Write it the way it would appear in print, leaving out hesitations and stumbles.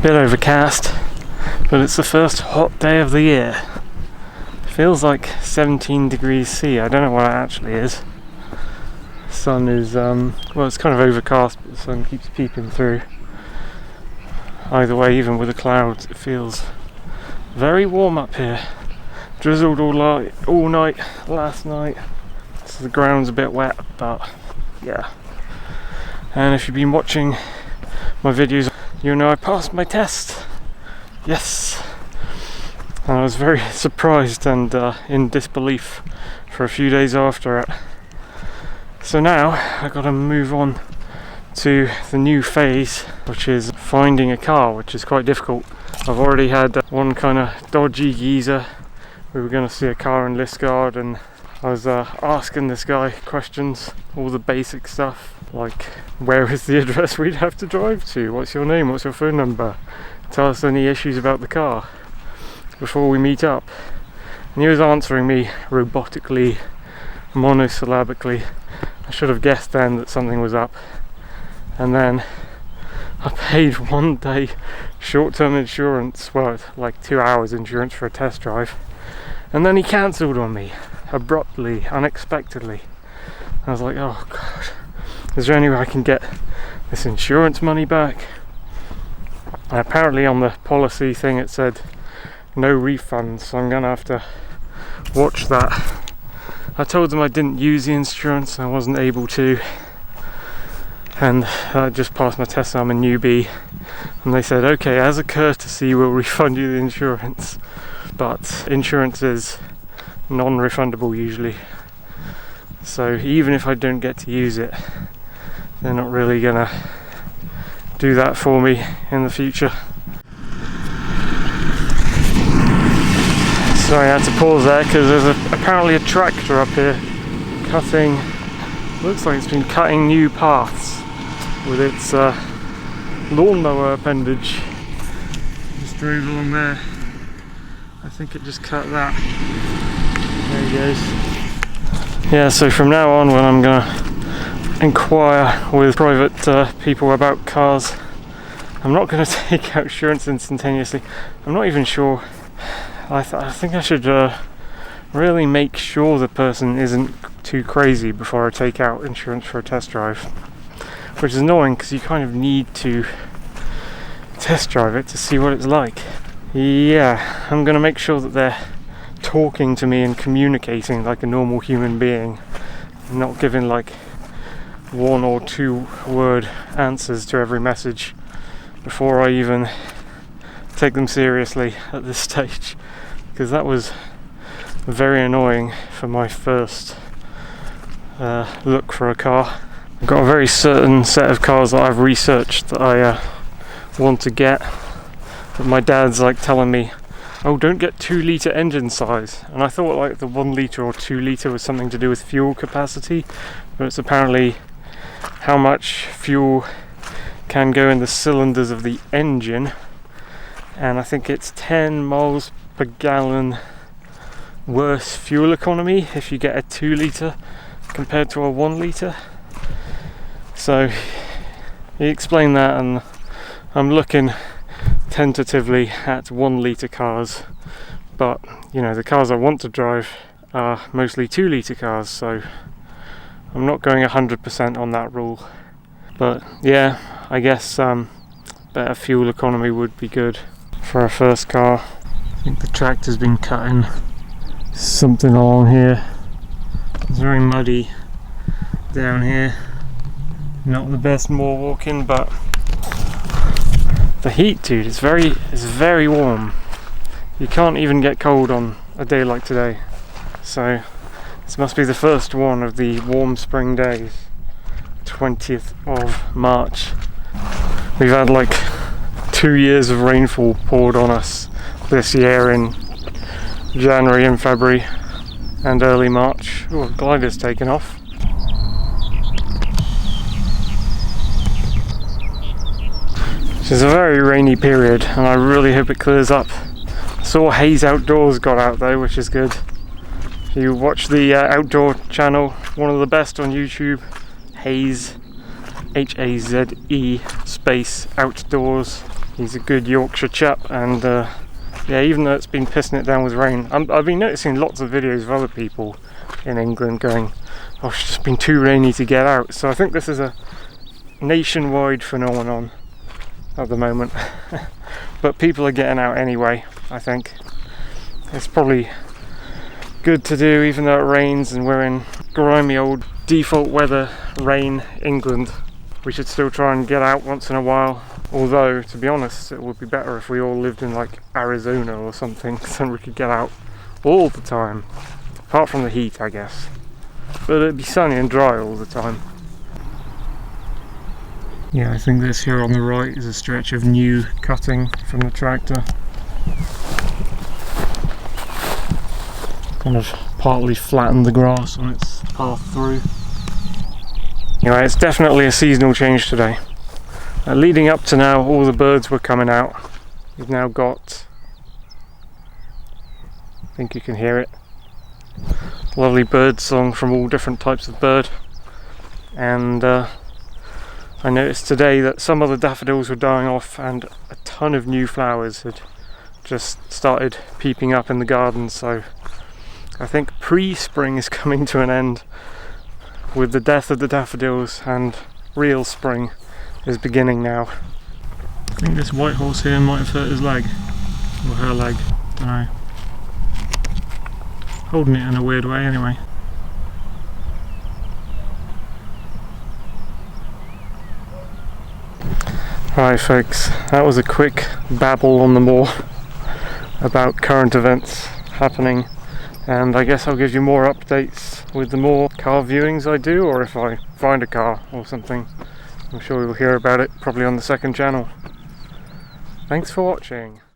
bit overcast, but it's the first hot day of the year. It feels like 17 degrees C. I don't know what it actually is. The sun is, well, it's kind of overcast, but the sun keeps peeping through. Either way, even with the clouds, it feels very warm up here. Drizzled all night last night, so the ground's a bit wet, but yeah. And if you've been watching my videos, you know I passed my test. Yes. And I was very surprised and in disbelief for a few days after it. So now I got to move on to the new phase, which is finding a car, which is quite difficult. I've already had one kind of dodgy geezer. We were going to see a car in Liskeard, and I was asking this guy questions, all the basic stuff, like where is the address we'd have to drive to, what's your name, what's your phone number, tell us any issues about the car before we meet up. And he was answering me robotically, monosyllabically. I should have guessed then that something was up. And then I paid 1 day short-term insurance, well, like 2 hours insurance for a test drive, and then he cancelled on me abruptly, unexpectedly. I was like, oh god, is there any way I can get this insurance money back? And apparently on the policy thing it said no refunds, so I'm gonna have to watch that. I told them I didn't use the insurance, I wasn't able to, and I just passed my test, so I'm a newbie, and they said okay, as a courtesy we'll refund you the insurance, but insurance is non-refundable usually, so even if I don't get to use it, they're not really gonna do that for me in the future. Sorry, I had to pause there because there's apparently a tractor up here cutting, looks like it's been cutting new paths with its lawnmower appendage. Just drove along there. I think it just cut that. There he goes. Yeah, so from now on, when I'm gonna inquire with private people about cars, I'm not gonna take out insurance instantaneously. I'm not even sure. I think I should really make sure the person isn't too crazy before I take out insurance for a test drive, which is annoying because you kind of need to test drive it to see what it's like. Yeah, I'm going to make sure that they're talking to me and communicating like a normal human being, not giving like 1 or 2 word answers to every message before I even take them seriously at this stage, because that was very annoying for my first look for a car. I've got a very certain set of cars that I've researched that I want to get, but my dad's like telling me, oh, don't get 2 litre engine size, and I thought like the 1 litre or 2 litre was something to do with fuel capacity, but it's apparently how much fuel can go in the cylinders of the engine, and I think it's 10 miles per gallon worse fuel economy if you get a 2 litre compared to a 1 litre. So he explained that, and I'm looking tentatively at 1 litre cars, but you know, the cars I want to drive are mostly 2 litre cars, so I'm not going 100% on that rule. But yeah, I guess better fuel economy would be good for a first car. I think the tractor's been cutting something along here. It's very muddy down here. Not the best Moor walking, but the heat, dude, it's very warm. You can't even get cold on a day like today. So this must be the first one of the warm spring days. 20th of March. We've had like 2 years of rainfall poured on us this year in January and February and early March. Oh, glider's taken off. It's a very rainy period, and I really hope it clears up. I saw Haze Outdoors got out though, which is good. If you watch the outdoor channel, one of the best on YouTube, Haze, Haze space outdoors. He's a good Yorkshire chap, and yeah, even though it's been pissing it down with rain, I've been noticing lots of videos of other people in England going, oh, it's just been too rainy to get out. So I think this is a nationwide phenomenon at the moment. But people are getting out anyway, I think. It's probably good to do even though it rains and we're in grimy old default weather rain England. We should still try and get out once in a while, although to be honest it would be better if we all lived in like Arizona or something, so we could get out all the time, apart from the heat I guess, but it'd be sunny and dry all the time. Yeah, I think this here on the right is a stretch of new cutting from the tractor. Kind of partly flattened the grass on its path through. Anyway, it's definitely a seasonal change today. Leading up to now, all the birds were coming out. We've now got, I think you can hear it, lovely bird song from all different types of bird. And I noticed today that some of the daffodils were dying off and a ton of new flowers had just started peeping up in the garden, so I think pre-spring is coming to an end with the death of the daffodils, and real spring is beginning now. I think this white horse here might have hurt his leg, or her leg, I don't know. Holding it in a weird way anyway. Right folks, that was a quick babble on the moor about current events happening, and I guess I'll give you more updates with the more car viewings I do, or if I find a car or something. I'm sure you'll hear about it probably on the second channel. Thanks for watching.